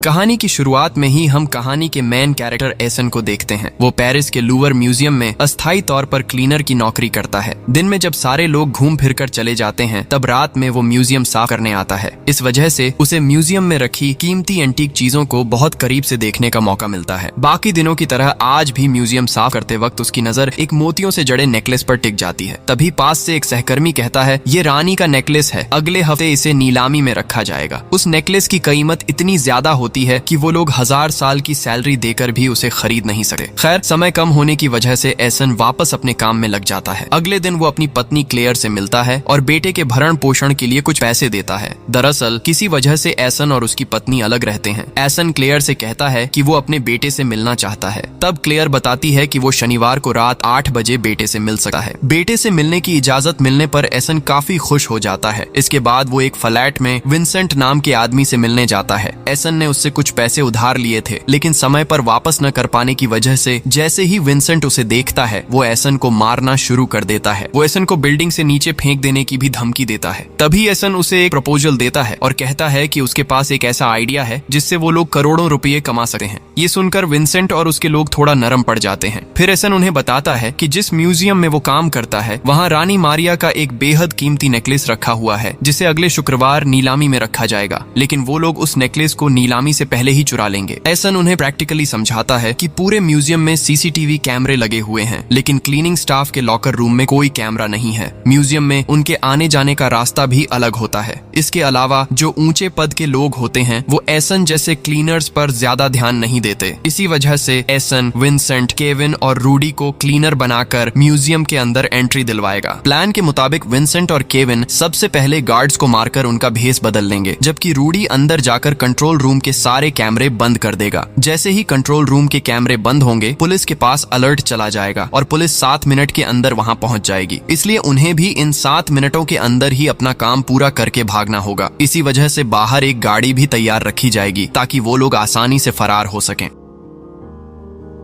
कहानी की शुरुआत में ही हम कहानी के मेन कैरेक्टर एसन को देखते हैं। वो पेरिस के लूवर म्यूजियम में अस्थायी तौर पर क्लीनर की नौकरी करता है। दिन में जब सारे लोग घूम फिर कर चले जाते हैं, तब रात में वो म्यूजियम साफ करने आता है। इस वजह से उसे म्यूजियम में रखी कीमती एंटीक चीजों को बहुत करीब से देखने का मौका मिलता है। बाकी दिनों की तरह आज भी म्यूजियम साफ करते वक्त उसकी नजर एक मोतियों से जड़े नेकलेस पर टिक जाती है। तभी पास से एक सहकर्मी कहता है, ये रानी का नेकलेस है, अगले हफ्ते इसे नीलामी में रखा जाएगा। उस नेकलेस की कीमत इतनी ज्यादा होती है कि वो लोग 1000 साल की सैलरी देकर भी उसे खरीद नहीं सके। खैर, समय कम होने की वजह से एसन वापस अपने काम में लग जाता है। अगले दिन वो अपनी पत्नी क्लेयर से मिलता है और बेटे के भरण पोषण के लिए कुछ पैसे देता है। दरअसल किसी वजह से एसन और उसकी पत्नी अलग रहते हैं। एसन क्लेयर से कहता है कि वो अपने बेटे से मिलना चाहता है। तब क्लेयर बताती है कि वो शनिवार को रात 8 बजे बेटे से मिल सकता है। बेटे से मिलने की इजाजत मिलने पर एसन काफी खुश हो जाता है। इसके बाद वो एक फ्लैट में विंसेंट नाम के आदमी से मिलने जाता है। एसन ने उससे कुछ पैसे उधार लिए थे, लेकिन समय पर वापस न कर पाने की वजह से जैसे ही विंसेंट उसे देखता है, वो एसन को मारना शुरू कर देता है। वो एसन को बिल्डिंग से नीचे फेंक देने की भी धमकी देता है। तभी एसन उसे एक प्रपोजल देता है और कहता है कि उसके पास एक ऐसा आइडिया है जिससे वो लोग करोड़ों रुपये कमा सकते हैं। ये सुनकर विंसेंट और उसके लोग थोड़ा नरम पड़ जाते हैं। फिर एसन उन्हें बताता है कि जिस म्यूजियम में वो काम करता है, वहाँ रानी मारिया का एक बेहद कीमती नेकलेस रखा हुआ है, जिसे अगले शुक्रवार नीलामी में रखा जाएगा। लेकिन वो लोग उस नेकलेस को नीलामी से पहले ही चुरा लेंगे। एसन उन्हें प्रैक्टिकली समझाता है कि पूरे म्यूजियम में सीसीटीवी कैमरे लगे हुए हैं, लेकिन क्लीनिंग स्टाफ के लॉकर रूम में कोई कैमरा नहीं है। म्यूजियम में उनके आने जाने का रास्ता भी अलग होता है। इसके अलावा जो ऊंचे पद के लोग होते हैं, वो एसन जैसे क्लीनर्स पर ज्यादा ध्यान नहीं देते। इसी वजह से एसन विंसेंट, केविन और रूडी को क्लीनर बनाकर म्यूजियम के अंदर एंट्री दिलवाएगा। प्लान के मुताबिक विंसेंट और केविन सबसे पहले गार्ड्स को मारकर उनका भेस बदल लेंगे, जबकि रूडी अंदर जाकर कंट्रोल रूम के सारे कैमरे बंद कर देगा। जैसे ही कंट्रोल रूम के कैमरे बंद होंगे, पुलिस के पास अलर्ट चला जाएगा और पुलिस 7 मिनट के अंदर वहां पहुंच जाएगी। इसलिए उन्हें भी इन 7 मिनटों के अंदर ही अपना काम पूरा करके भागना होगा। इसी वजह से बाहर एक गाड़ी भी तैयार रखी जाएगी ताकि वो लोग आसानी से फरार हो सकें।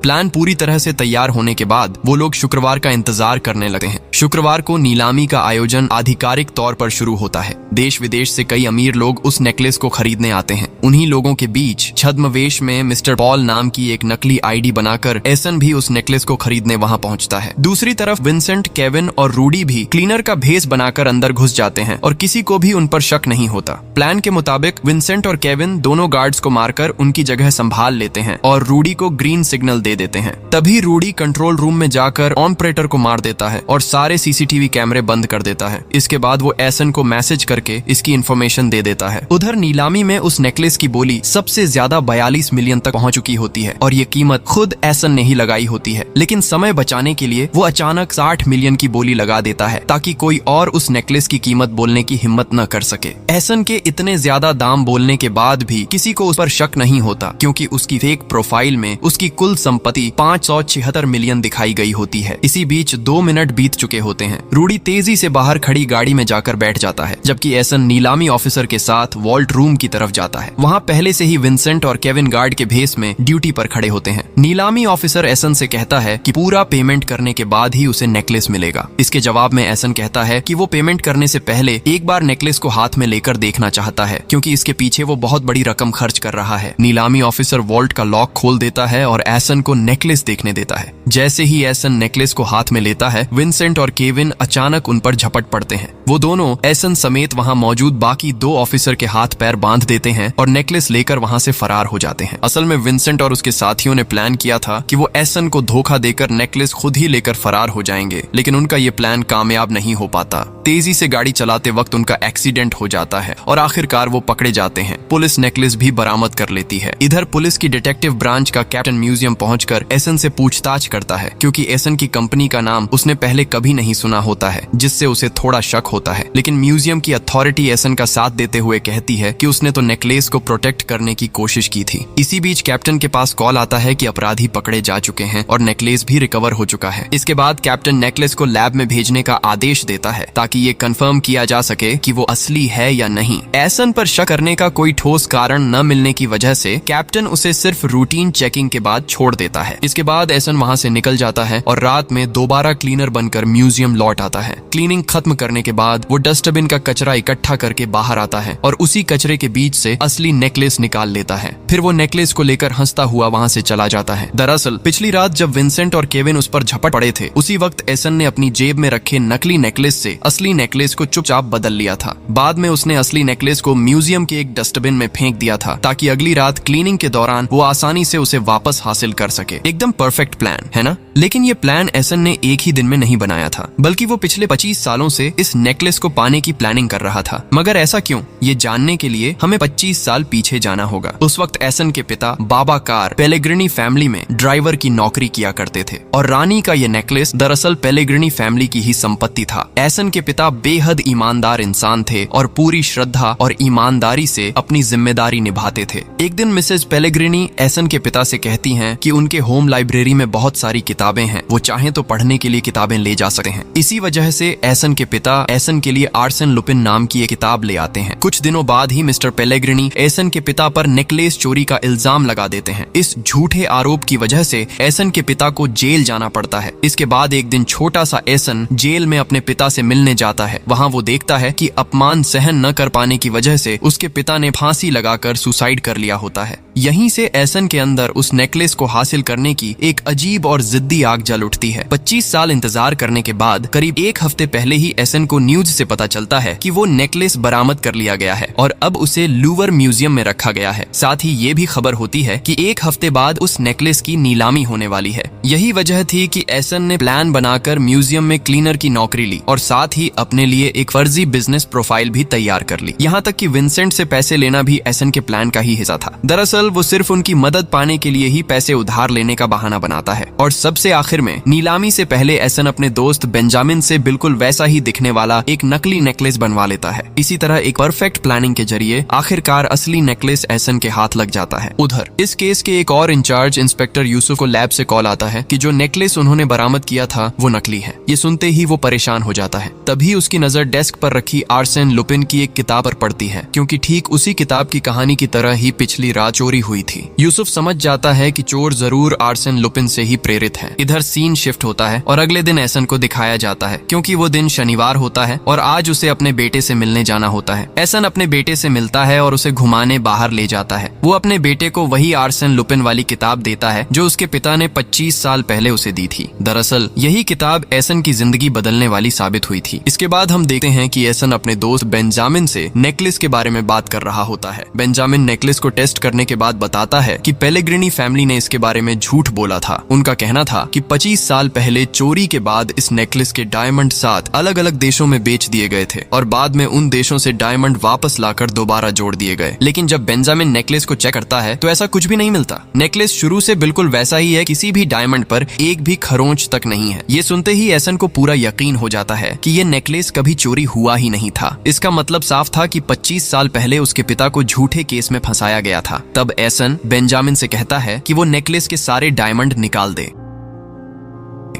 प्लान पूरी तरह से तैयार होने के बाद वो लोग शुक्रवार का इंतजार करने लगते हैं। शुक्रवार को नीलामी का आयोजन आधिकारिक तौर पर शुरू होता है। देश विदेश से कई अमीर लोग उस नेकलेस को खरीदने आते हैं। उन्हीं लोगों के बीच छद्मवेश में मिस्टर पॉल नाम की एक नकली आईडी बनाकर एसन भी उस नेकलेस को खरीदने वहां पहुंचता है। दूसरी तरफ विंसेंट, केविन और रूडी भी क्लीनर का भेस बनाकर अंदर घुस जाते हैं और किसी को भी उन पर शक नहीं होता। प्लान के मुताबिक विंसेंट और केविन दोनों गार्ड्स को मारकर उनकी जगह संभाल लेते हैं और रूडी को ग्रीन सिग्नल दे देते हैं। तभी रूडी कंट्रोल रूम में जाकर ऑपरेटर को मार देता है और सारे सीसीटीवी कैमरे बंद कर देता है। इसके बाद वो एसन को मैसेज करके इसकी इन्फॉर्मेशन दे देता है। उधर नीलामी में उस नेकलेस की बोली सबसे ज्यादा 42 मिलियन तक पहुंच चुकी होती है और ये कीमत खुद एसन ने ही लगाई होती है। लेकिन समय बचाने के लिए वो अचानक 60 मिलियन की बोली लगा देता है ताकि कोई और उस नेकलेस की कीमत बोलने की हिम्मत न कर सके। एसन के इतने ज्यादा दाम बोलने के बाद भी किसी को उस पर शक नहीं होता, क्योंकि उसकी फेक प्रोफाइल में उसकी कुल संपत्ति 576 मिलियन दिखाई गई होती है। इसी बीच 2 मिनट बीत चुके होते हैं। रूडी तेजी से बाहर खड़ी गाड़ी में जाकर बैठ जाता है, जबकि एसन नीलामी ऑफिसर के साथ वॉल्ट रूम की तरफ जाता है। वहाँ पहले से ही विंसेंट और केविन गार्ड के भेस में ड्यूटी पर खड़े होते हैं। नीलामी ऑफिसर एसन से कहता है कि पूरा पेमेंट करने के बाद ही उसे नेकलेस मिलेगा। इसके जवाब में एसन कहता है कि वो पेमेंट करने से पहले एक बार नेकलेस को हाथ में लेकर देखना चाहता है, क्योंकि इसके पीछे वो बहुत बड़ी रकम खर्च कर रहा है। नीलामी ऑफिसर वॉल्ट का लॉक खोल देता है और एसन को नेकलेस देखने देता है। जैसे ही एसन नेकलेस को हाथ में लेता है, विंसेंट और केविन अचानक उन पर झपट पड़ते हैं। वो दोनों एसन समेत वहां मौजूद बाकी 2 ऑफिसर के हाथ पैर बांध देते हैं और नेकलेस लेकर वहां से फरार हो जाते हैं। असल में विंसेंट और उसके साथियों ने प्लान किया था कि वो एसन को धोखा देकर नेकलेस खुद ही लेकर फरार हो जाएंगे, लेकिन उनका ये प्लान कामयाब नहीं हो पाता। तेजी से गाड़ी चलाते वक्त उनका एक्सीडेंट हो जाता है और आखिरकार वो पकड़े जाते हैं। पुलिस नेकलेस भी बरामद कर लेती है। इधर पुलिस की डिटेक्टिव ब्रांच का कैप्टन म्यूजियम पहुंचकर एसन से पूछताछ करता है, क्योंकि एसन की कंपनी का नाम उसने पहले कभी नहीं सुना होता है, जिससे उसे थोड़ा शक होता है। लेकिन म्यूजियम की अथॉरिटी एसन का साथ देते हुए कहती है कि उसने तो नेकलेस को प्रोटेक्ट करने की कोशिश की थी। इसी बीच कैप्टन के पास कॉल आता है कि अपराधी पकड़े जा चुके हैं और नेकलेस भी रिकवर हो चुका है। इसके बाद कैप्टन नेकलेस को लैब में भेजने का आदेश देता है ताकि ये कंफर्म किया जा सके कि वो असली है या नहीं। एसन पर शक करने का कोई ठोस कारण न मिलने की वजह से कैप्टन उसे सिर्फ रूटीन चेकिंग के बाद छोड़ देता है। इसके बाद एसन वहाँ से निकल जाता है और रात में दोबारा क्लीनर बनकर म्यूजियम लौट आता है। क्लीनिंग खत्म करने के बाद वो डस्टबिन का कचरा इकट्ठा करके बाहर आता है और उसी कचरे के बीच से असली नेकलेस निकाल लेता है। फिर वो नेकलेस को लेकर हंसता हुआ वहाँ से चला जाता है। दरअसल पिछली रात जब विंसेंट और केविन उस पर झपट पड़े थे, उसी वक्त एसन ने अपनी जेब में रखे नकली नेकलेस से असली नेकलेस को चुपचाप बदल लिया था। बाद में उसने असली नेकलेस को म्यूजियम के एक डस्टबिन में फेंक दिया था ताकि अगली रात क्लीनिंग के दौरान वो आसानी से उसे वापस हासिल कर सके। एकदम परफेक्ट प्लान है ना? लेकिन ये प्लान एसन ने एक ही दिन में नहीं बनाया था, बल्कि वो पिछले 25 सालों से इस नेकलेस को पाने की प्लानिंग कर रहा था। मगर ऐसा क्यों? ये जानने के लिए हमें 25 साल पीछे जाना होगा। उस वक्त एसन के पिता बाबा कार पेलेग्रिनी फैमिली में ड्राइवर की नौकरी किया करते थे और रानी का ये नेकलेस दरअसल पेलेग्रिनी फैमिली की ही संपत्ति था। एसन के पिता बेहद ईमानदार इंसान थे और पूरी श्रद्धा और ईमानदारी से अपनी जिम्मेदारी निभाते थे। एक दिन मिसेज पेलेग्रिनी एसन के पिता से कहती हैं कि उनके होम लाइब्रेरी में बहुत सारी किताबें हैं, वो चाहें तो पढ़ने के लिए किताबें ले जा सकते हैं। इसी वजह से एसन के पिता एसन के लिए आर्सेन लुपिन नाम की एक किताब ले आते हैं। कुछ दिनों बाद ही मिस्टर पेलेग्रिनी एसन के पिता पर नेकलेस चोरी का इल्जाम लगा देते हैं। इस झूठे आरोप की वजह से एसन के पिता को जेल जाना पड़ता है। इसके बाद एक दिन छोटा सा एसन जेल में अपने पिता से मिलने जाता है। वहाँ वो देखता है कि अपमान सहन न कर पाने की वजह से उसके पिता ने फांसी लगाकर सुसाइड कर लिया होता है। यहीं से एसन के अंदर उस नेकलेस को हासिल करने की एक अजीब और जिद्दी आग जल उठती है। 25 साल इंतजार करने के बाद करीब एक हफ्ते पहले ही एसन को न्यूज से पता चलता है कि वो नेकलेस बरामद कर लिया गया है और अब उसे लूवर म्यूजियम में रखा गया है। साथ ही ये भी खबर होती है कि एक हफ्ते बाद उस नेकलेस की नीलामी होने वाली है। यही वजह थी कि एसन ने प्लान बनाकर म्यूजियम में क्लीनर की नौकरी ली और साथ ही अपने लिए एक फर्जी बिजनेस प्रोफाइल भी तैयार कर ली। यहाँ तक कि विंसेंट से पैसे लेना भी एसन के प्लान का ही हिस्सा था। दरअसल वो सिर्फ उनकी मदद पाने के लिए ही पैसे उधार लेने का बहाना बनाता है। और सबसे आखिर में नीलामी से पहले एसन अपने दोस्त बेंजामिन से बिल्कुल वैसा ही दिखने वाला एक नकली नेकलेस बनवा लेता है। इसी तरह एक परफेक्ट प्लानिंग के जरिए आखिरकार असली नेकलेस एसन के हाथ लग जाता है। उधर इस केस के एक और इंचार्ज इंस्पेक्टर यूसुफ को लैब से कॉल आता है कि जो नेकलेस उन्होंने बरामद किया था वो नकली है। ये सुनते ही वो परेशान हो जाता है। तभी उसकी नजर डेस्क पर रखी आर्सेन लुपिन की एक किताब पर पड़ती है, क्योंकि ठीक उसी किताब की कहानी की तरह ही पिछली रात चोरी हुई थी। यूसुफ समझ जाता है कि चोर जरूर आर्सेन लुपिन से ही प्रेरित है। इधर सीन शिफ्ट होता है और अगले दिन एसन को दिखाया जाता है, क्योंकि वो दिन शनिवार होता है और आज उसे अपने बेटे से मिलने जाना होता है। एसन अपने बेटे से मिलता है और उसे घुमाने बाहर ले जाता है। वो अपने बेटे को वही आर्सेन लुपिन वाली किताब देता है जो उसके पिता ने 25 साल पहले उसे दी थी। दरअसल यही किताब एसन की जिंदगी बदलने वाली साबित हुई थी। इसके बाद हम देखते हैं कि एसन अपने दोस्त बेंजामिन से नेकलेस के बारे में बात कर रहा होता है। बेंजामिन नेकलेस को टेस्ट करने के बाद बताता है कि पेलेग्रिनी फैमिली ने इसके बारे में झूठ बोला था। उनका कहना था कि 25 साल पहले चोरी के बाद इस नेकलेस के डायमंड 7 अलग अलग देशों में बेच दिए गए थे और बाद में उन देशों से डायमंड वापस लाकर दोबारा जोड़ दिए गए। लेकिन जब बेंजामिन नेकलेस को चेक करता है तो ऐसा कुछ भी नहीं मिलता। नेकलेस शुरू से बिल्कुल वैसा ही है, किसी भी डायमंड पर एक भी खरोंच तक नहीं है। ये सुनते ही एसन को पूरा यकीन हो जाता है कि ये नेकलेस कभी चोरी हुआ ही नहीं था। इसका मतलब साफ था कि 25 साल पहले उसके पिता को झूठे केस में फंसाया गया था। तब एसन बेंजामिन से कहता है कि वो नेकलेस के सारे डायमंड निकाल दे।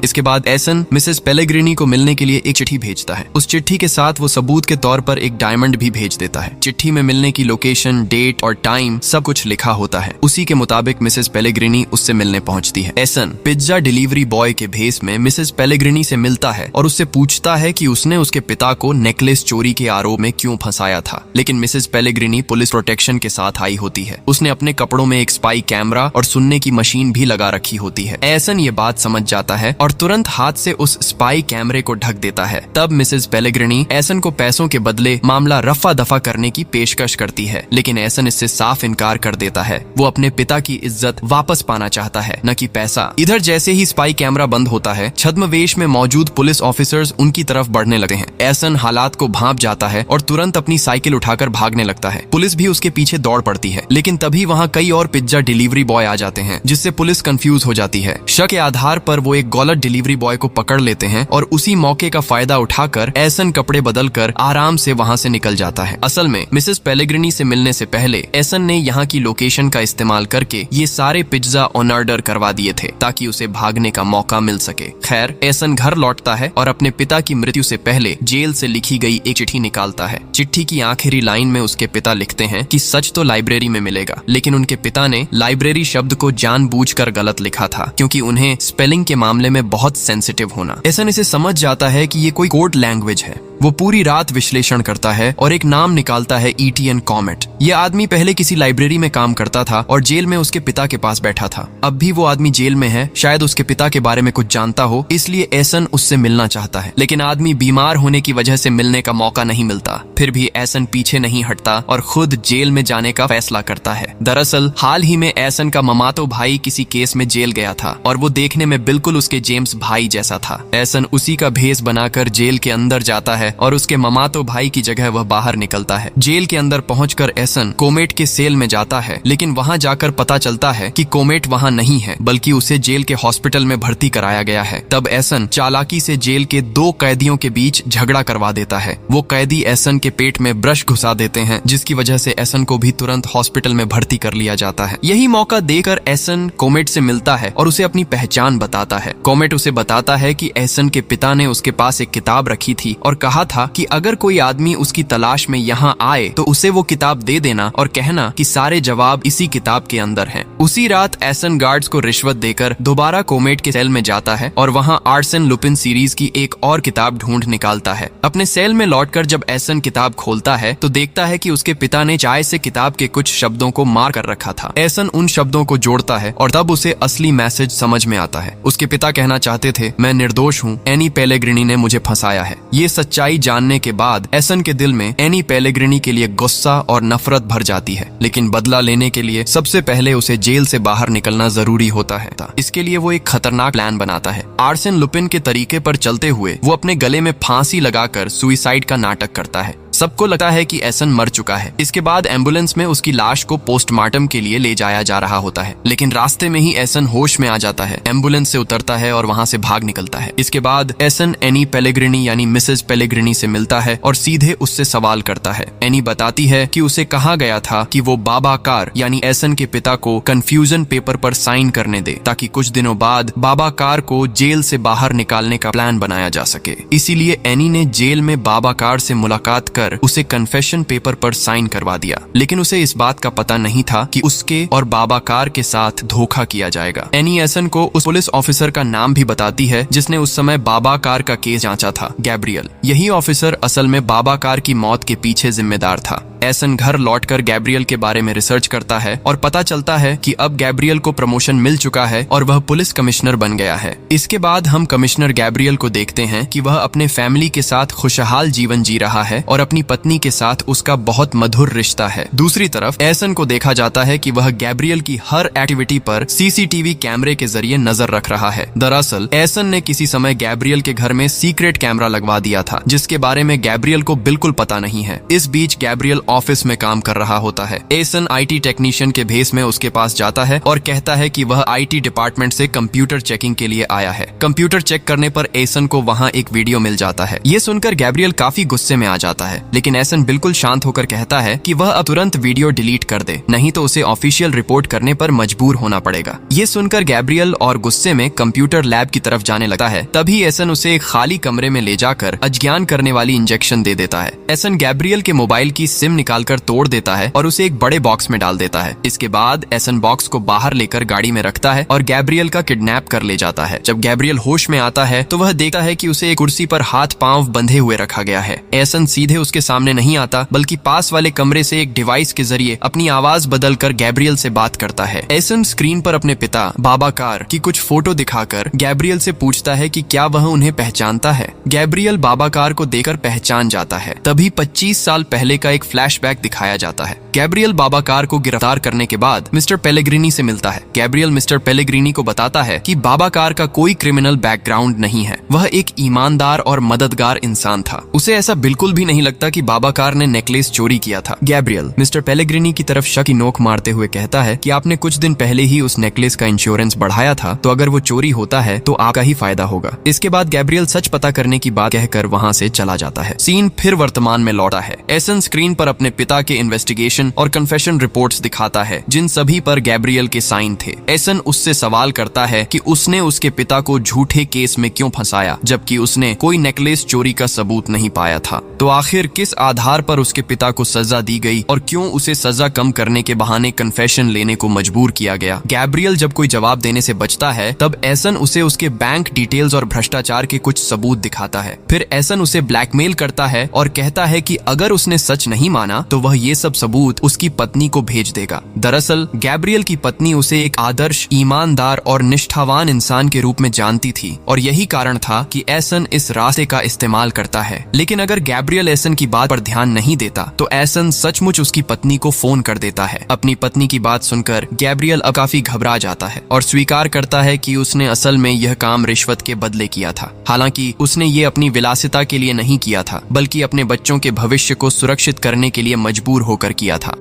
इसके बाद एसन मिसेस पेलेग्रिनी को मिलने के लिए एक चिट्ठी भेजता है। उस चिट्ठी के साथ वो सबूत के तौर पर एक डायमंड भी भेज देता है। चिट्ठी में मिलने की लोकेशन, डेट और टाइम सब कुछ लिखा होता है। उसी के मुताबिक मिसेस पेलेग्रिनी उससे मिलने पहुंचती है। एसन पिज्जा डिलीवरी बॉय के भेस में मिसेस पेलेग्रिनी से मिलता है और उससे पूछता है कि उसने उसके पिता को नेकलेस चोरी के आरोप में क्यों फंसाया था। लेकिन मिसेस पेलेग्रिनी पुलिस प्रोटेक्शन के साथ आई होती है। उसने अपने कपड़ों में एक स्पाई कैमरा और सुनने की मशीन भी लगा रखी होती है। एसन ये बात समझ जाता है और तुरंत हाथ से उस स्पाई कैमरे को ढक देता है। तब मिसेस पेलेग्रिनी एसन को पैसों के बदले मामला रफा दफा करने की पेशकश करती है, लेकिन एसन इससे साफ इनकार कर देता है। वो अपने पिता की इज्जत वापस पाना चाहता है, न कि पैसा। इधर जैसे ही स्पाई कैमरा बंद होता है, छद्मवेश में मौजूद पुलिस ऑफिसर्स उनकी तरफ बढ़ने लगते हैं। एसन हालात को भांप जाता है और तुरंत अपनी साइकिल उठाकर भागने लगता है। पुलिस भी उसके पीछे दौड़ पड़ती है, लेकिन तभी वहाँ कई और पिज्जा डिलीवरी बॉय आ जाते हैं, जिससे पुलिस कंफ्यूज हो जाती है। शक के आधार पर वो एक गॉलर गलत डिलीवरी बॉय को पकड़ लेते हैं और उसी मौके का फायदा उठाकर एसन कपड़े बदलकर आराम से वहाँ से निकल जाता है। असल में मिसेस पेलेग्रिनी से मिलने से पहले एसन ने यहाँ की लोकेशन का इस्तेमाल करके ये सारे पिज्जा ऑन ऑर्डर करवा दिए थे ताकि उसे भागने का मौका मिल सके। खैर, एसन घर लौटता है और अपने पिता की मृत्यु से पहले जेल से लिखी गई एक चिट्ठी निकालता है। चिट्ठी की आखिरी लाइन में उसके पिता लिखते हैं कि सच तो लाइब्रेरी में मिलेगा, लेकिन उनके पिता ने लाइब्रेरी शब्द को जानबूझकर गलत लिखा था क्योंकि उन्हें स्पेलिंग के मामले में बहुत सेंसिटिव होना। एसन इसे समझ जाता है कि ये कोई कोड लैंग्वेज है। वो पूरी रात विश्लेषण करता है और एक नाम निकालता है ETN कॉमेट। ये आदमी पहले किसी लाइब्रेरी में काम करता था और जेल में उसके पिता के पास बैठा था। अब भी वो आदमी जेल में है, शायद उसके पिता के बारे में कुछ जानता हो, इसलिए एसन उससे मिलना चाहता है, लेकिन आदमी बीमार होने की वजह से मिलने का मौका नहीं मिलता। फिर भी एसन पीछे नहीं हटता और खुद जेल में जाने का फैसला करता है। दरअसल हाल ही में एसन का ममातो भाई किसी केस में जेल गया था और वो देखने में बिल्कुल उसके जेम्स भाई जैसा था। एसन उसी का भेष बनाकर जेल के अंदर जाता है और उसके ममातो भाई की जगह वह बाहर निकलता है। जेल के अंदर पहुंचकर एसन कोमेट के सेल में जाता है, लेकिन वहां जाकर पता चलता है कि कोमेट वहां नहीं है, बल्कि उसे जेल के हॉस्पिटल में भर्ती कराया गया है। तब एसन चालाकी से जेल के 2 कैदियों के बीच झगड़ा करवा देता है। वो कैदी एसन के पेट में ब्रश घुसा देते हैं, जिसकी वजह से एसन को भी तुरंत हॉस्पिटल में भर्ती कर लिया जाता है। यही मौका देकर एसन कोमेट से मिलता है और उसे अपनी पहचान बताता है। कोमेट उसे बताता है कि एसन के पिता ने उसके पास एक किताब रखी थी और कहा था कि अगर कोई आदमी उसकी तलाश में यहाँ आए तो उसे वो किताब दे देना और कहना कि सारे जवाब इसी किताब के अंदर हैं। उसी रात एसन गार्ड्स को रिश्वत देकर दोबारा कोमेट के सेल में जाता है और वहाँ आर्सन लुपिन सीरीज की एक और किताब ढूंढ निकालता है। अपने सेल में लौटकर जब एसन किताब खोलता है तो देखता है कि उसके पिता ने चाय से किताब के कुछ शब्दों को मार कर रखा था। एसन उन शब्दों को जोड़ता है और तब उसे असली मैसेज समझ में आता है। उसके पिता कहना चाहते थे, मैं निर्दोष हूँ, एनी पेलेग्रिनी ने मुझे फंसाया है। ये सच्चाई जानने के बाद एसन के दिल में एनी पेलेग्रिनी के लिए गुस्सा और नफरत भर जाती है, लेकिन बदला लेने के लिए सबसे पहले उसे जेल से बाहर निकलना जरूरी होता है। इसके लिए वो एक खतरनाक प्लान बनाता है। आर्सन लुपिन के तरीके पर चलते हुए वो अपने गले में फांसी लगाकर सुसाइड का नाटक करता है। सबको लगता है कि एसन मर चुका है। इसके बाद एम्बुलेंस में उसकी लाश को पोस्टमार्टम के लिए ले जाया जा रहा होता है, लेकिन रास्ते में ही एसन होश में आ जाता है, एम्बुलेंस से उतरता है और वहाँ से भाग निकलता है। इसके बाद एसन एनी पेलेग्रिनी यानी मिसेस पेलेग्रिनी से मिलता है और सीधे उससे सवाल करता है। एनी बताती है कि उसे कहा गया था कि वो बाबा कार यानी एसन के पिता को कंफ्यूजन पेपर पर साइन करने दे ताकि कुछ दिनों बाद बाबा कार को जेल से बाहर निकालने का प्लान बनाया जा सके। इसीलिए एनी ने जेल में बाबा कार से मुलाकात कर उसे कन्फेशन पेपर पर साइन करवा दिया, लेकिन उसे इस बात का पता नहीं था कि उसके और बाबा कार के साथ धोखा किया जाएगा। एनी एसन को उस पुलिस ऑफिसर का नाम भी बताती है जिसने उस समय बाबा कार का केस जांचा था, गैब्रियल। यही ऑफिसर असल में बाबा कार की मौत के पीछे जिम्मेदार था। एसन घर लौटकर गैब्रियल के बारे में रिसर्च करता है और पता चलता है कि अब गैब्रियल को प्रमोशन मिल चुका है और वह पुलिस कमिश्नर बन गया है। इसके बाद हम कमिश्नर गैब्रियल को देखते हैं कि वह अपने फैमिली के साथ खुशहाल जीवन जी रहा है और अपनी पत्नी के साथ उसका बहुत मधुर रिश्ता है। दूसरी तरफ एसन को देखा जाता है कि वह गैब्रियल की हर एक्टिविटी पर CCTV कैमरे के जरिए नजर रख रहा है। दरअसल एसन ने किसी समय गैब्रियल के घर में सीक्रेट कैमरा लगवा दिया था, जिसके बारे में गैब्रियल को बिल्कुल पता नहीं है। इस बीच गैब्रियल ऑफिस में काम कर रहा होता है। एसन IT टेक्नीशियन के भेस में उसके पास जाता है और कहता है कि वह IT डिपार्टमेंट से कंप्यूटर चेकिंग के लिए आया है। कंप्यूटर चेक करने पर एसन को वहाँ एक वीडियो मिल जाता है। ये सुनकर गैब्रियल काफी गुस्से में आ जाता है, लेकिन एसन बिल्कुल शांत होकर कहता है कि वह अब तुरंत वीडियो डिलीट कर दे, नहीं तो उसे ऑफिशियल रिपोर्ट करने पर मजबूर होना पड़ेगा। ये सुनकर गैब्रियल और गुस्से में कंप्यूटर लैब की तरफ जाने लगता है। तभी एसन उसे एक खाली कमरे में ले जाकर अज्ञान करने वाली इंजेक्शन दे देता है। एसन गैब्रियल के मोबाइल की सिम निकालकर तोड़ देता है और उसे एक बड़े बॉक्स में डाल देता है। इसके बाद एसन बॉक्स को बाहर लेकर गाड़ी में रखता है और गैब्रियल का किडनैप कर ले जाता है। जब गैब्रियल होश में आता है तो वह देखता है कि उसे एक कुर्सी पर हाथ पांव बंधे हुए रखा गया है। एसन सीधे उसके सामने नहीं आता, बल्कि पास वाले कमरे से एक डिवाइस के जरिए अपनी आवाज बदलकर गैब्रियल से बात करता है। एसन स्क्रीन पर अपने पिता बाबा कार की कुछ फोटो दिखाकर गैब्रियल से पूछता है कि क्या वह उन्हें पहचानता है। गैब्रियल बाबा कार को देखकर पहचान जाता है। तभी 25 साल पहले का एक फ्लैशबैक दिखाया जाता है। गैब्रियल बाबा कार को गिरफ्तार करने के बाद मिस्टर पेलेग्रिनी से मिलता है। गैब्रियल मिस्टर पेलेग्रिनी को बताता है कि बाबा कार का कोई क्रिमिनल बैकग्राउंड नहीं है, वह एक ईमानदार और मददगार इंसान था। उसे ऐसा बिल्कुल भी नहीं लगता देखता कि बाबाकार ने नेकलेस चोरी किया था। गैब्रियल मिस्टर पेलेग्रिनी की तरफ शक की नोक मारते हुए कहता है कि आपने कुछ दिन पहले ही उस नेकलेस का इंश्योरेंस बढ़ाया था, तो अगर वो चोरी होता है तो आपका ही फायदा होगा। इसके बाद गैब्रियल सच पता करने की बात कहकर वहाँ से चला जाता है। सीन फिर वर्तमान में लौटा है। एसन स्क्रीन पर अपने पिता के इन्वेस्टिगेशन और कन्फेशन रिपोर्ट्स दिखाता है, जिन सभी पर गैब्रियल के साइन थे। एसन उससे सवाल करता है कि उसने उसके पिता को झूठे केस में क्यों फंसाया, जबकि उसने कोई नेकलेस चोरी का सबूत नहीं पाया था। तो आखिर किस आधार पर उसके पिता को सजा दी गई और क्यों उसे सजा कम करने के बहाने कन्फेशन लेने को मजबूर किया गया। गैब्रियल जब कोई जवाब देने से बचता है, तब एसन उसे उसके बैंक डिटेल्स और भ्रष्टाचार के कुछ सबूत दिखाता है। फिर एसन उसे ब्लैकमेल करता है और कहता है कि अगर उसने सच नहीं माना तो वह ये सब सबूत उसकी पत्नी को भेज देगा। दरअसल गैब्रियल की पत्नी उसे एक आदर्श, ईमानदार और निष्ठावान इंसान के रूप में जानती थी और यही कारण था कि एसन इस रास्ते का इस्तेमाल करता है। लेकिन अगर गैब्रियल एसन की बात पर ध्यान नहीं देता तो एसन सचमुच उसकी पत्नी को फोन कर देता है। अपनी पत्नी की बात सुनकर गैब्रियल अब काफी घबरा जाता है और स्वीकार करता है कि उसने असल में यह काम रिश्वत के बदले किया था। हालांकि उसने ये अपनी विलासिता के लिए नहीं किया था, बल्कि अपने बच्चों के भविष्य को सुरक्षित करने के लिए मजबूर होकर किया था।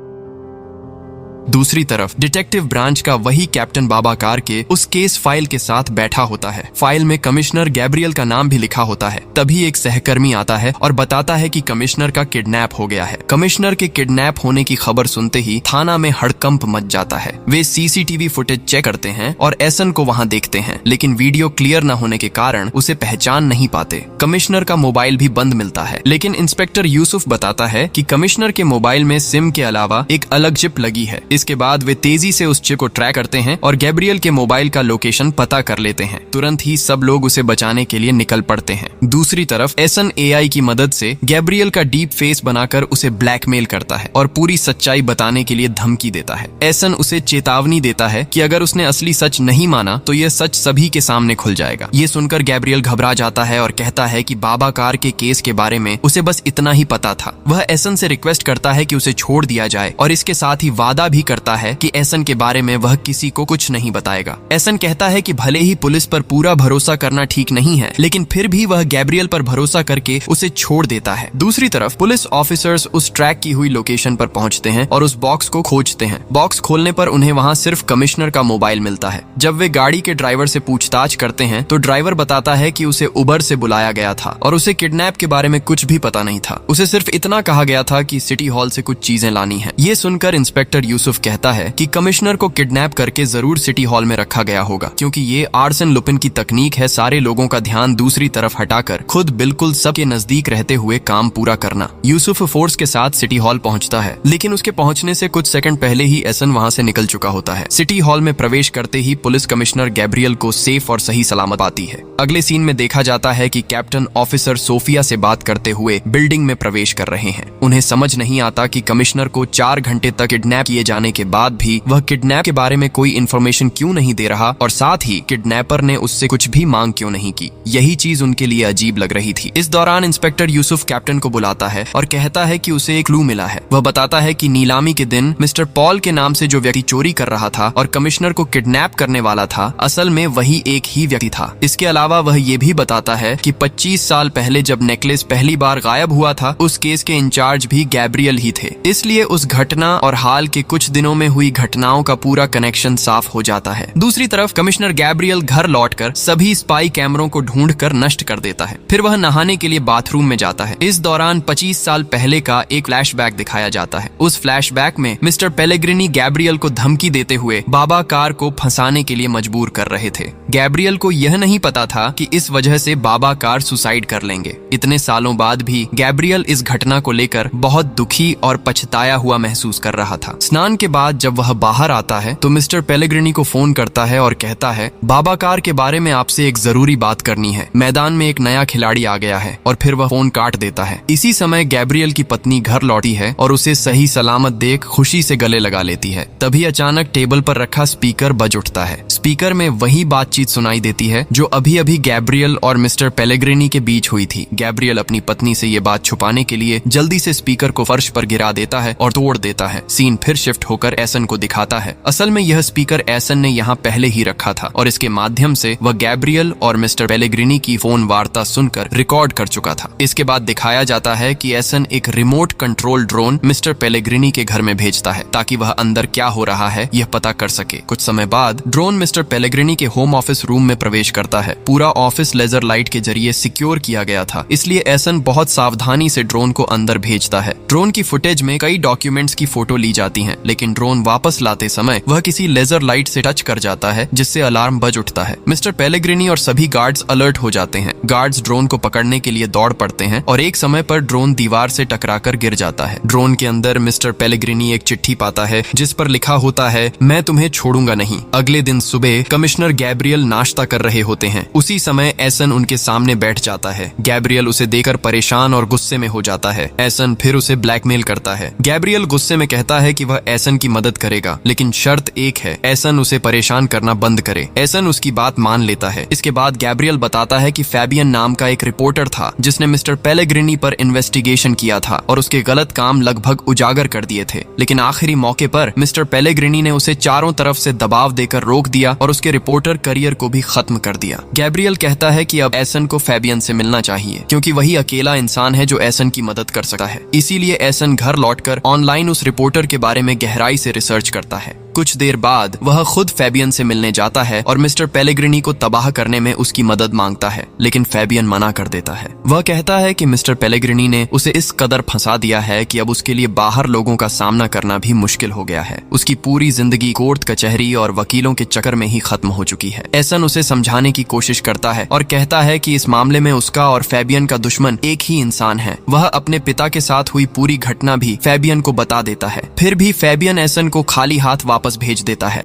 दूसरी तरफ डिटेक्टिव ब्रांच का वही कैप्टन बाबाकार के उस केस फाइल के साथ बैठा होता है। फाइल में कमिश्नर गैब्रियल का नाम भी लिखा होता है। तभी एक सहकर्मी आता है और बताता है कि कमिश्नर का किडनैप हो गया है। कमिश्नर के किडनैप होने की खबर सुनते ही थाना में हड़कंप मच जाता है। वे सीसीटीवी फुटेज चेक करते हैं और एसन को वहां देखते हैं, लेकिन वीडियो क्लियर न होने के कारण उसे पहचान नहीं पाते। कमिश्नर का मोबाइल भी बंद मिलता है, लेकिन इंस्पेक्टर यूसुफ बताता है कि कमिश्नर के मोबाइल में सिम के अलावा एक अलग चिप लगी है। इसके बाद वे तेजी से उस चिप को ट्रैक करते हैं और गैब्रियल के मोबाइल का लोकेशन पता कर लेते हैं। तुरंत ही सब लोग उसे बचाने के लिए निकल पड़ते हैं। दूसरी तरफ एसन एआई की मदद से गैब्रियल का डीप फेस बनाकर उसे ब्लैकमेल करता है और पूरी सच्चाई बताने के लिए धमकी देता है। एसन उसे चेतावनी देता है कि अगर उसने असली सच नहीं माना तो यह सच सभी के सामने खुल जाएगा। ये सुनकर गैब्रियल घबरा जाता है और कहता है कि बाबाकार के केस के बारे में उसे बस इतना ही पता था। वह एसन से रिक्वेस्ट करता है कि उसे छोड़ दिया जाए और इसके साथ ही वादा भी करता है कि एसन के बारे में वह किसी को कुछ नहीं बताएगा। एसन कहता है कि भले ही पुलिस पर पूरा भरोसा करना ठीक नहीं है, लेकिन फिर भी वह गैब्रियल पर भरोसा करके उसे छोड़ देता है। दूसरी तरफ पुलिस ऑफिसर्स उस ट्रैक की हुई लोकेशन पर पहुंचते हैं और उस बॉक्स को खोजते हैं। बॉक्स खोलने पर उन्हें वहां सिर्फ कमिश्नर का मोबाइल मिलता है। जब वे गाड़ी के ड्राइवर से पूछताछ करते हैं तो ड्राइवर बताता है कि उसे उबर से बुलाया गया था और उसे किडनैप के बारे में कुछ भी पता नहीं था। उसे सिर्फ इतना कहा गया था कि सिटी हॉल से कुछ चीजें लानी है। ये सुनकर इंस्पेक्टर यूसुफ कहता है कि कमिश्नर को किडनैप करके जरूर सिटी हॉल में रखा गया होगा, क्योंकि ये आर्सन लुपिन की तकनीक है सारे लोगों का ध्यान दूसरी तरफ हटाकर खुद बिल्कुल सबके नजदीक रहते हुए काम पूरा करना। यूसुफ फोर्स के साथ सिटी हॉल पहुंचता है, लेकिन उसके पहुंचने से कुछ सेकंड पहले ही एसन वहां से निकल चुका होता है। सिटी हॉल में प्रवेश करते ही पुलिस कमिश्नर गैब्रियल को सेफ और सही सलामत पाती है। अगले सीन में देखा जाता है कि कैप्टन ऑफिसर सोफिया से बात करते हुए बिल्डिंग में प्रवेश कर रहे हैं। उन्हें समझ नहीं आता कि कमिश्नर को 4 घंटे तक किडनैप किए जाने के बाद भी वह किडनैप के बारे में कोई इन्फॉर्मेशन क्यों नहीं दे रहा और साथ ही किडनैपर ने उससे कुछ भी मांग क्यों नहीं की। यही चीज उनके लिए अजीब लग रही थी। इस दौरान इंस्पेक्टर यूसुफ कैप्टन को बुलाता है और कहता है कि उसे एक क्लू मिला है। वह बताता है कि नीलामी के दिन मिस्टर पॉल के नाम से जो व्यक्ति चोरी कर रहा था और कमिश्नर को किडनैप करने वाला था, असल में वही एक ही व्यक्ति था। इसके अलावा वह ये भी बताता है कि 25 साल पहले जब नेकलेस पहली बार गायब हुआ था, उस केस के इंचार्ज भी गैब्रियल ही थे। इसलिए उस घटना और हाल के कुछ दिनों में हुई घटनाओं का पूरा कनेक्शन साफ हो जाता है। दूसरी तरफ कमिश्नर गैब्रियल घर लौटकर सभी स्पाई कैमरों को ढूंढकर नष्ट कर देता है। फिर वह नहाने के लिए बाथरूम में जाता है। इस दौरान 25 साल पहले का एक फ्लैशबैक दिखाया जाता है। उस फ्लैशबैक में मिस्टर पेलेग्रिनी गैब्रियल को धमकी देते हुए बाबाकार को फंसाने के लिए मजबूर कर रहे थे। गैब्रियल को यह नहीं पता था कि इस वजह से बाबाकार सुसाइड कर लेंगे। इतने सालों बाद भी गैब्रियल इस घटना को लेकर बहुत दुखी और पछताया हुआ महसूस कर रहा था। स्नान के बाद जब वह बाहर आता है तो मिस्टर पेलेग्रिनी को फोन करता है और कहता है, बाबाकार के बारे में आपसे एक जरूरी बात करनी है। मैदान में एक नया खिलाड़ी आ गया है। और फिर वह फोन काट देता है। इसी समय गैब्रियल की पत्नी घर लौटी है और उसे सही सलामत देख खुशी से गले लगा लेती है। तभी अचानक टेबल पर रखा स्पीकर बज उठता है। स्पीकर में वही बातचीत सुनाई देती है जो अभी अभी गैब्रियल और मिस्टर पेलेग्रिनी के बीच हुई थी। गैब्रियल अपनी पत्नी से ये बात छुपाने के लिए जल्दी से स्पीकर को फर्श पर गिरा देता है और तोड़ देता है। सीन फिर शिफ्ट होकर एसन को दिखाता है। असल में यह स्पीकर एसन ने यहाँ पहले ही रखा था और इसके माध्यम से वह गैब्रियल और मिस्टर पेलेग्रिनी की फोन वार्ता सुनकर रिकॉर्ड कर चुका था। इसके बाद दिखाया जाता है कि एसन एक remote control drone mister Pellegrini के घर में भेजता है ताकि वह अंदर क्या हो रहा है यह पता कर सके। कुछ समय बाद ड्रोन मिस्टर पेलेग्रिनी के होम ऑफिस रूम में प्रवेश करता है। पूरा ऑफिस लेजर लाइट के जरिए सिक्योर किया गया था, इसलिए एसन बहुत सावधानी से ड्रोन को अंदर भेजता है। ड्रोन की फुटेज में कई डॉक्यूमेंट्स की फोटो ली जाती हैं, लेकिन ड्रोन वापस लाते समय वह किसी लेजर लाइट से टच कर जाता है जिससे अलार्म बज उठता है। मिस्टर पेलेग्रिनी और सभी गार्ड्स अलर्ट हो जाते हैं। गार्ड्स ड्रोन को पकड़ने के लिए दौड़ पड़ते हैं और एक समय पर ड्रोन दीवार से टकराकर गिर जाता है। ड्रोन के अंदर मिस्टर पेलेग्रिनी एक चिट्ठी पाता है जिस पर लिखा होता है, मैं तुम्हें छोड़ूंगा नहीं। अगले दिन सुबह कमिश्नर गैब्रियल नाश्ता कर रहे होते हैं। उसी समय एसन उनके सामने बैठ जाता है। गैब्रियल उसे देखकर परेशान और गुस्से में हो जाता है। एसन फिर उसे ब्लैकमेल करता है। गैब्रियल गुस्से में कहता है कि वह एसन की मदद करेगा, लेकिन शर्त एक है, एसन उसे परेशान करना बंद करे। एसन उसकी बात मान लेता है। इसके बाद गैब्रियल बताता है कि फैबियन नाम का एक रिपोर्टर था जिसने मिस्टर पेलेग्रिनी पर इन्वेस्टिगेशन किया था और उसके गलत काम लगभग उजागर कर दिए थे, लेकिन आखिरी मौके पर मिस्टर पेलेग्रिनी ने उसे चारों तरफ से दबाव देकर रोक दिया और उसके रिपोर्टर करियर को भी खत्म कर दिया। गैब्रियल कहता है कि अब एसन को फैबियन से मिलना चाहिए क्योंकि वही अकेला इंसान है जो एसन की मदद कर सकता है। इसीलिए एसन घर लौटकर ऑनलाइन उस रिपोर्टर के बारे में गहराई से रिसर्च करता है। कुछ देर बाद वह खुद फैबियन से मिलने जाता है और मिस्टर पेलेग्रिनी को तबाह करने में उसकी मदद मांगता है, लेकिन फैबियन मना कर देता है। वह कहता है कि मिस्टर पेलेग्रिनी ने उसे इस कदर फंसा दिया है कि अब उसके लिए बाहर लोगों का सामना करना भी मुश्किल हो गया है। उसकी पूरी जिंदगी कोर्ट कचहरी और वकीलों के चक्कर में ही खत्म हो चुकी है। एसन उसे समझाने की कोशिश करता है और कहता है कि इस मामले में उसका और फैबियन का दुश्मन एक ही इंसान है। वह अपने पिता के साथ हुई पूरी घटना भी फैबियन को बता देता है। फिर भी फैबियन एसन को खाली हाथ वापस भेज देता है।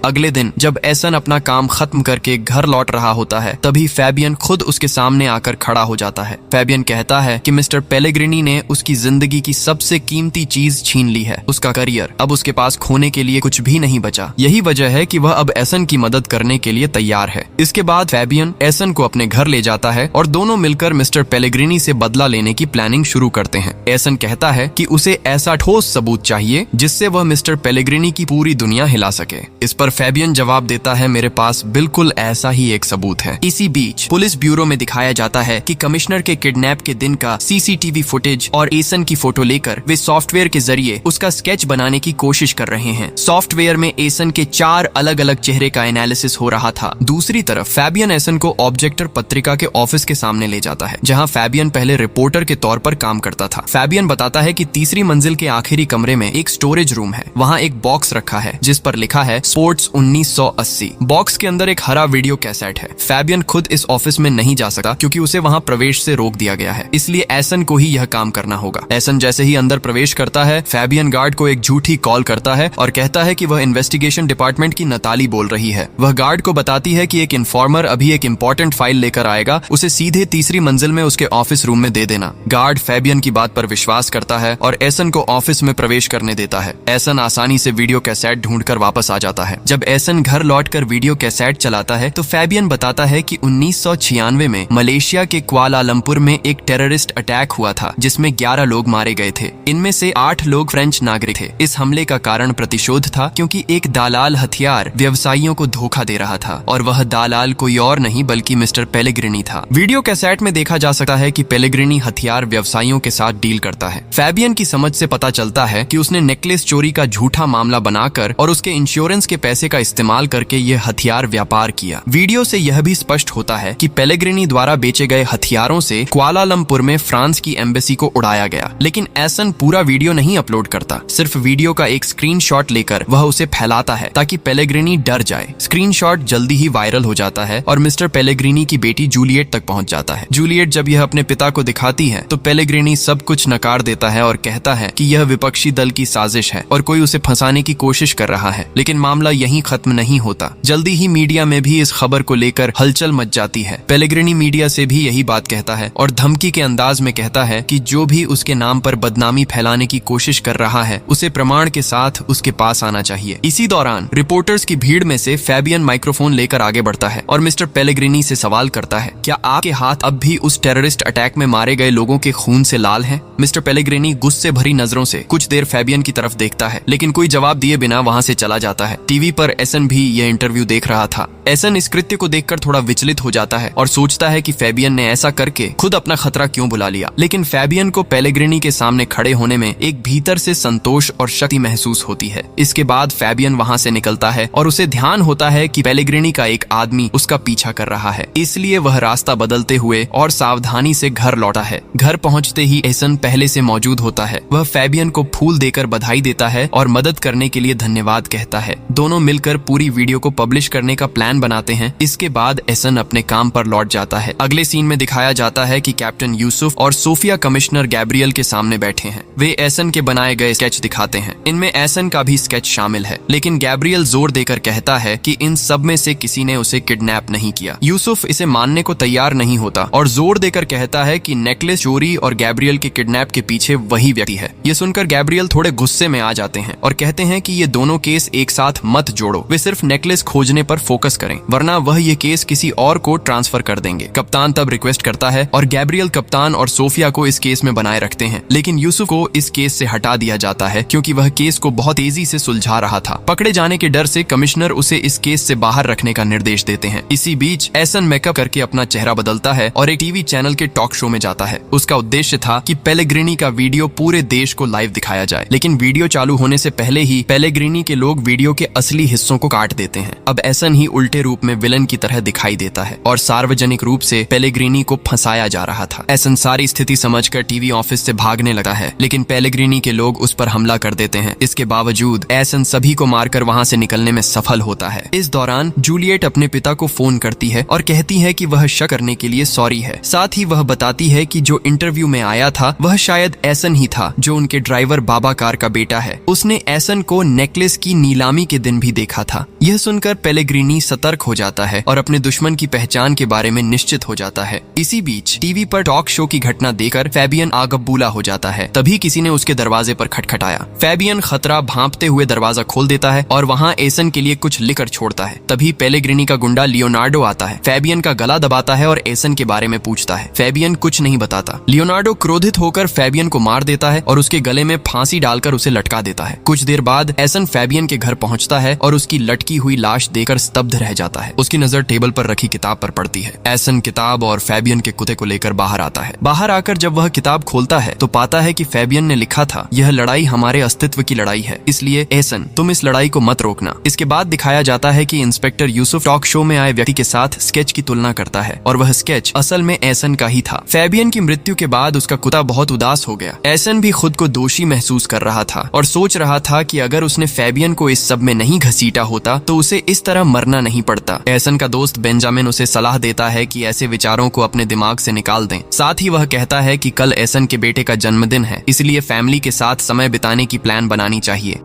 अगले दिन जब एसन अपना काम खत्म करके घर लौट रहा होता है, तभी फैबियन खुद उसके सामने आकर खड़ा हो जाता है। फैबियन कहता है कि मिस्टर पेलेग्रिनी ने उसकी जिंदगी की सबसे कीमती चीज छीन ली है, उसका करियर। अब उसके पास खोने के लिए कुछ भी नहीं बचा। यही वजह है कि वह अब एसन की मदद करने के लिए तैयार है। इसके बाद फैबियन एसन को अपने घर ले जाता है और दोनों मिलकर मिस्टर पेलेग्रिनी से बदला लेने की प्लानिंग शुरू करते हैं। एसन कहता है कि उसे ऐसा ठोस सबूत चाहिए जिससे वह मिस्टर पेलेग्रिनी की पूरी दुनिया हिला सके। इस पर फैबियन जवाब देता है, मेरे पास बिल्कुल ऐसा ही एक सबूत है। इसी बीच पुलिस ब्यूरो में दिखाया जाता है कि कमिश्नर के किडनैप के दिन का सीसीटीवी फुटेज और एसन की फोटो लेकर वे सॉफ्टवेयर के जरिए उसका स्केच बनाने की कोशिश कर रहे हैं। सॉफ्टवेयर में एसन के 4 अलग अलग चेहरे का एनालिसिस हो रहा था। दूसरी तरफ फैबियन एसन को ऑब्जेक्टर पत्रिका के ऑफिस के सामने ले जाता है, जहाँ फैबियन पहले रिपोर्टर के तौर पर काम करता था। फैबियन बताता है कि तीसरी मंजिल के आखिरी कमरे में एक स्टोरेज रूम है। वहाँ एक बॉक्स रखा है जिस पर लिखा है स्पोर्ट्स 1980। बॉक्स के अंदर एक हरा वीडियो कैसेट है। फैबियन खुद इस ऑफिस में नहीं जा सकता क्योंकि उसे वहां प्रवेश से रोक दिया गया है, इसलिए एसन को ही यह काम करना होगा। एसन जैसे ही अंदर प्रवेश करता है, फैबियन गार्ड को एक झूठी कॉल करता है और कहता है कि वह इन्वेस्टिगेशन डिपार्टमेंट की नताली बोल रही है। वह गार्ड को बताती है कि एक इन्फॉर्मर अभी एक इम्पोर्टेंट फाइल लेकर आएगा, उसे सीधे तीसरी मंजिल में उसके ऑफिस रूम में दे देना। गार्ड फैबियन की बात पर विश्वास करता है और एसन को ऑफिस में प्रवेश करने देता है। एसन आसानी से वीडियो कैसेट ढूंढकर वापस आ जाता है। जब एसन घर लौटकर वीडियो कैसेट चलाता है तो फैबियन बताता है कि 1996 में मलेशिया के कुआलालंपुर में एक टेररिस्ट अटैक हुआ था जिसमें 11 लोग मारे गए थे। इनमें से 8 लोग फ्रेंच नागरिक थे। इस हमले का कारण प्रतिशोध था क्योंकि एक दालाल हथियार व्यवसायियों को धोखा दे रहा था और वह दालाल कोई और नहीं बल्कि मिस्टर पेलेग्रिनी था। वीडियो कैसेट में देखा जा सकता है कि पेलेग्रिनी हथियार व्यवसायियों के साथ डील करता है। फैबियन की समझ से पता चलता है कि उसने नेकलेस चोरी का झूठा मामला बनाकर और उसके इंश्योरेंस के पैसे का इस्तेमाल करके यह हथियार व्यापार किया। वीडियो से यह भी स्पष्ट होता है कि पेलेग्रिनी द्वारा बेचे गए हथियारों से कुआलालंपुर में फ्रांस की एम्बेसी को उड़ाया गया। लेकिन एसन पूरा वीडियो नहीं अपलोड करता, सिर्फ वीडियो का एक स्क्रीनशॉट लेकर वह उसे फैलाता है ताकि पेलेग्रिनी डर जाए। स्क्रीनशॉट जल्दी ही वायरल हो जाता है और मिस्टर पेलेग्रिनी की बेटी जूलियट तक पहुंच जाता है। जूलियट जब यह अपने पिता को दिखाती है तो पेलेग्रिनी सब कुछ नकार देता है और कहता है कि यह विपक्षी दल की साजिश है और कोई उसे फंसाने की कोशिश कर रहा है। लेकिन मामला यहीं यहीं खत्म नहीं होता। जल्दी ही मीडिया में भी इस खबर को लेकर हलचल मच जाती है। पेलेग्रिनी मीडिया से भी यही बात कहता है और धमकी के अंदाज में कहता है कि जो भी उसके नाम पर बदनामी फैलाने की कोशिश कर रहा है उसे प्रमाण के साथ उसके पास आना चाहिए। इसी दौरान रिपोर्टर्स की भीड़ में से फैबियन माइक्रोफोन लेकर आगे बढ़ता है और मिस्टर पेलेग्रिनी से सवाल करता है, क्या आपके हाथ अब भी उस टेररिस्ट अटैक में मारे गए लोगों के खून से लाल हैं? मिस्टर पेलेग्रिनी गुस्से भरी नजरों से कुछ देर फैबियन की तरफ देखता है, लेकिन कोई जवाब दिए बिना वहां से चला जाता है। टीवी पर एसन भी यह इंटरव्यू देख रहा था। एसन इस कृत्य को देखकर थोड़ा विचलित हो जाता है और सोचता है कि फैबियन ने ऐसा करके खुद अपना खतरा क्यों बुला लिया। लेकिन फैबियन को पेलेग्रिनी के सामने खड़े होने में एक भीतर से संतोष और शक्ति महसूस होती है। इसके बाद फैबियन वहां से निकलता है और उसे ध्यान होता है कि पेलेग्रिनी का एक आदमी उसका पीछा कर रहा है, इसलिए वह रास्ता बदलते हुए और सावधानी से घर लौटा है। घर पहुंचते ही एसन पहले से मौजूद होता है। वह फैबियन को फूल देकर बधाई देता है और मदद करने के लिए धन्यवाद कहता है। दोनों मिलकर पूरी वीडियो को पब्लिश करने का प्लान बनाते हैं। इसके बाद एसन अपने काम पर लौट जाता है। अगले सीन में दिखाया जाता है कि कैप्टन यूसुफ और सोफिया कमिश्नर गैब्रियल के सामने बैठे हैं। वे एसन के बनाए गए स्केच दिखाते हैं। इनमें एसन का भी स्केच शामिल है, लेकिन गैब्रियल जोर देकर कहता है कि इन सब में से किसी ने उसे किडनैप नहीं किया। यूसुफ इसे मानने को तैयार नहीं होता और जोर देकर कहता है कि नेकलेस चोरी और गैब्रियल के किडनैप के पीछे वही व्यक्ति है। ये सुनकर गैब्रियल थोड़े गुस्से में आ जाते हैं और कहते हैं कि ये दोनों केस एक साथ मत जोड़ो, वे सिर्फ नेकलेस खोजने पर फोकस करें, वरना वह ये केस किसी और को ट्रांसफर कर देंगे। कप्तान तब रिक्वेस्ट करता है और गैब्रियल कप्तान और सोफिया को इस केस में बनाए रखते हैं, लेकिन यूसुफ को इस केस से हटा दिया जाता है क्योंकि वह केस को बहुत तेजी से सुलझा रहा था। पकड़े जाने के डर से कमिश्नर उसे इस केस से बाहर रखने का निर्देश देते हैं। इसी बीच एसन मेकअप करके अपना चेहरा बदलता है और एक टीवी चैनल के टॉक शो में जाता है। उसका उद्देश्य था कि पेलेग्रिनी का वीडियो पूरे देश को लाइव दिखाया जाए, लेकिन वीडियो चालू होने से पहले ही पेलेग्रिनी के लोग वीडियो के असली हिस्सों को काट देते हैं। अब एसन ही उल्टे रूप में विलन की तरह दिखाई देता है और सार्वजनिक रूप से पेलेग्रिनी को फंसाया जा रहा था। एसन सारी स्थिति समझकर टीवी ऑफिस से भागने लगा है, लेकिन पेलेग्रिनी के लोग उस पर हमला कर देते हैं। इसके बावजूद एसन सभी को मारकर वहां से निकलने में सफल होता है। इस दौरान जूलियट अपने पिता को फोन करती है और कहती है कि वह शक करने के लिए सॉरी है। साथ ही वह बताती है कि जो इंटरव्यू में आया था वह शायद एसन ही था, जो उनके ड्राइवर बाबा कार का बेटा है। उसने एसन को नेकलेस की नीलामी के दिन भी देखा था। यह सुनकर पेलेग्रिनी सतर्क हो जाता है और अपने दुश्मन की पहचान के बारे में निश्चित हो जाता है। इसी बीच टीवी पर टॉक शो की घटना देखकर फैबियन आगबूला हो जाता है। तभी किसी ने उसके दरवाजे पर खटखटाया। फैबियन खतरा भांपते हुए दरवाजा खोल देता है और वहाँ एसन के लिए कुछ लिखकर छोड़ता है। तभी पेलेग्रिनी का गुंडा लियोनार्डो आता है, फैबियन का गला दबाता है और एसन के बारे में पूछता है। फैबियन कुछ नहीं बताता। लियोनार्डो क्रोधित होकर फैबियन को मार देता है और उसके गले में फांसी डालकर उसे लटका देता है। कुछ देर बाद एसन फैबियन के घर पहुंचता है और उसकी लटकी हुई लाश देखकर स्तब्ध रह जाता है। उसकी नजर टेबल पर रखी किताब पर पड़ती है। एसन किताब और फैबियन के कुत्ते को लेकर बाहर आता है। बाहर आकर जब वह किताब खोलता है तो पाता है कि फैबियन ने लिखा था, यह लड़ाई हमारे अस्तित्व की लड़ाई है, इसलिए एसन तुम इस लड़ाई को मत रोकना। इसके बाद दिखाया जाता है कि इंस्पेक्टर यूसुफ टॉक शो में आए व्यक्ति के साथ स्केच की तुलना करता है और वह स्केच असल में एसन का ही था। फैबियन की मृत्यु के बाद उसका कुत्ता बहुत उदास हो गया। एसन भी खुद को दोषी महसूस कर रहा था और सोच रहा था कि अगर उसने फैबियन को इस सब में नहीं घसीटा होता तो उसे इस तरह मरना नहीं पड़ता। एसन का दोस्त बेंजामिन उसे सलाह देता है कि ऐसे विचारों को अपने दिमाग से निकाल दें। साथ ही वह कहता है कि कल एसन के बेटे का जन्मदिन है, इसलिए फैमिली के साथ समय बिताने की प्लान बनानी चाहिए।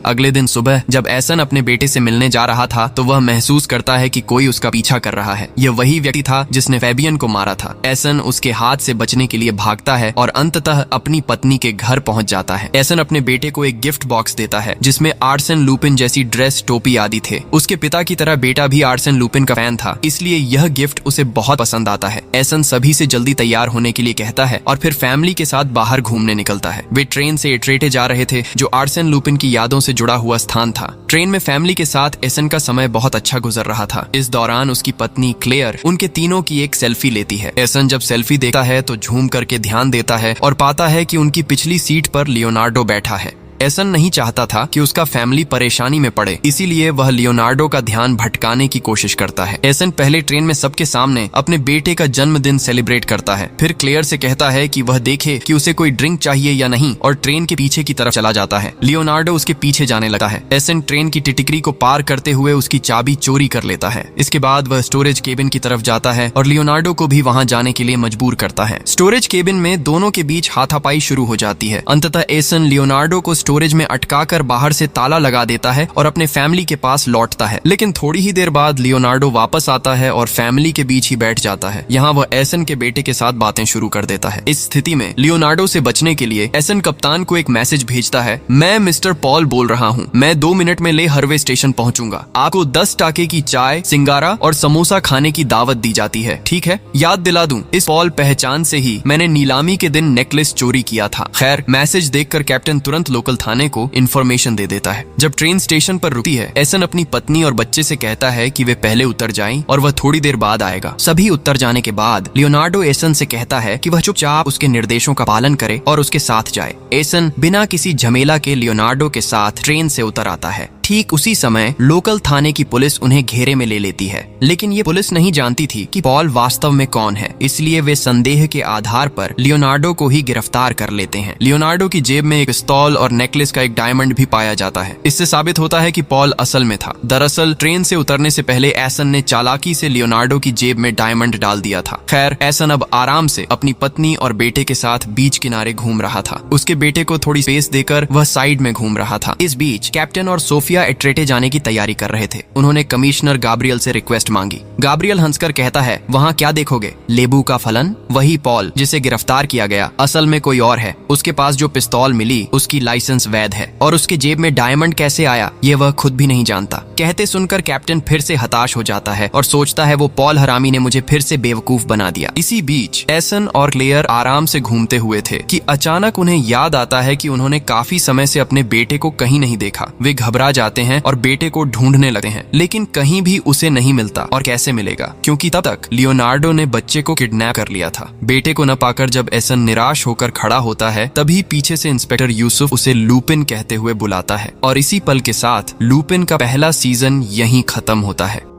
अगले दिन सुबह जब एसन अपने बेटे से मिलने जा रहा था तो वह महसूस करता है कि कोई उसका पीछा कर रहा है। यह वही व्यक्ति था जिसने फैबियन को मारा था। एसन उसके हाथ से बचने के लिए भागता है और अंततः अपनी पत्नी के घर पहुंच जाता है। एसन अपने बेटे को एक गिफ्ट बॉक्स देता है जिसमें आर्सेन लुपिन जैसी ड्रेस, टोपी आदि थे। उसके पिता की तरह बेटा भी आर्सेन लुपिन का फैन था, इसलिए यह गिफ्ट उसे बहुत पसंद आता है। एसन सभी से जल्दी तैयार होने के लिए कहता है और फिर फैमिली के साथ बाहर घूमने निकलता है। वे ट्रेन से एट्रेटे जा रहे थे जो आर्सेन लुपिन की यादों से जुड़ा हुआ स्थान था। ट्रेन में फैमिली के साथ एसन का समय बहुत अच्छा गुजर रहा था। इस दौरान उसकी पत्नी क्लेयर उनके तीनों की एक सेल्फी लेती है। एसन जब सेल्फी देखता है तो झूम करके ध्यान देता है और पाता है कि उनकी पिछली सीट पर लियोनार्डो बैठा है। एसन नहीं चाहता था कि उसका फैमिली परेशानी में पड़े, इसीलिए वह लियोनार्डो का ध्यान भटकाने की कोशिश करता है। एसन पहले ट्रेन में सबके सामने अपने बेटे का जन्मदिन सेलिब्रेट करता है, फिर क्लेयर से कहता है कि वह देखे कि उसे कोई ड्रिंक चाहिए या नहीं और ट्रेन के पीछे की तरफ चला जाता है। लियोनार्डो उसके पीछे जाने लगा है। एसन ट्रेन की टिटिकरी को पार करते हुए उसकी चाबी चोरी कर लेता है। इसके बाद वह स्टोरेज केबिन की तरफ जाता है और लियोनार्डो को भी वहां जाने के लिए मजबूर करता है। स्टोरेज केबिन में दोनों के बीच हाथापाई शुरू हो जाती है। अंततः एसन लियोनार्डो को स्टोरेज में अटकाकर बाहर से ताला लगा देता है और अपने फैमिली के पास लौटता है। लेकिन थोड़ी ही देर बाद लियोनार्डो वापस आता है और फैमिली के बीच ही बैठ जाता है। यहाँ वह एसन के बेटे के साथ बातें शुरू कर देता है। इस स्थिति में लियोनार्डो से बचने के लिए एसन कप्तान को एक मैसेज भेजता है, मैं मिस्टर पॉल बोल रहा हूँ, मैं 2 मिनट में ले हरवे स्टेशन पहुंचूंगा। आपको 10 टाके की चाय, सिंगारा और समोसा खाने की दावत दी जाती है, ठीक है? याद दिला दूं, इस पॉल पहचान से ही मैंने नीलामी के दिन नेकलेस चोरी किया था। खैर, मैसेज देखकर कैप्टन तुरंत लोकल थाने को इन्फॉर्मेशन दे देता है। जब ट्रेन स्टेशन पर रुकती है, एसन अपनी पत्नी और बच्चे से कहता है कि वे पहले उतर जाएं और वह थोड़ी देर बाद आएगा। सभी उतर जाने के बाद लियोनार्डो एसन से कहता है कि वह चुपचाप उसके निर्देशों का पालन करे और उसके साथ जाए। एसन बिना किसी झमेला के लियोनार्डो के साथ ट्रेन से उतर आता है। ठीक उसी समय लोकल थाने की पुलिस उन्हें घेरे में ले लेती है, लेकिन ये पुलिस नहीं जानती थी कि पॉल वास्तव में कौन है, इसलिए वे संदेह के आधार पर लियोनार्डो को ही गिरफ्तार कर लेते हैं। लियोनार्डो की जेब में एक पिस्तौल और नेकलेस का एक डायमंड भी पाया जाता है। इससे साबित होता है कि पॉल असल में था। दरअसल ट्रेन से उतरने से पहले एसन ने चालाकी से लियोनार्डो की जेब में डायमंड डाल दिया था। खैर, एसन अब आराम से अपनी पत्नी और बेटे के साथ बीच किनारे घूम रहा था। उसके बेटे को थोड़ी स्पेस देकर वह साइड में घूम रहा था। इस बीच कैप्टन और सोफिया एट्रेटे जाने की तैयारी कर रहे थे। उन्होंने कमिश्नर गाब्रियल से रिक्वेस्ट मांगी। गाब्रियल हंसकर कहता है, वहाँ क्या देखोगे, लेबू का फलन? वही पॉल जिसे गिरफ्तार किया गया असल में कोई और है। उसके पास जो पिस्तौल मिली उसकी लाइसेंस वैध है और उसके जेब में डायमंड कैसे आया ये वह खुद भी नहीं जानता। कहते सुनकर कैप्टन फिर से हताश हो जाता है और सोचता है वो पॉल हरामी ने मुझे फिर से बेवकूफ बना दिया। इसी बीच एसन और क्लेयर आराम से घूमते हुए थे कि अचानक उन्हें याद आता है कि उन्होंने काफी समय से अपने बेटे को कहीं नहीं देखा। वे घबरा जाते हैं और बेटे को ढूंढने लगते हैं, लेकिन कहीं भी उसे नहीं मिलता। और कैसे मिलेगा, क्योंकि तब तक लियोनार्डो ने बच्चे को किडनैप कर लिया था। बेटे को न पाकर जब एसन निराश होकर खड़ा होता है, तभी पीछे से इंस्पेक्टर यूसुफ उसे लूपिन कहते हुए बुलाता है और इसी पल के साथ लूपिन का पहला सीजन यहीं खत्म होता है।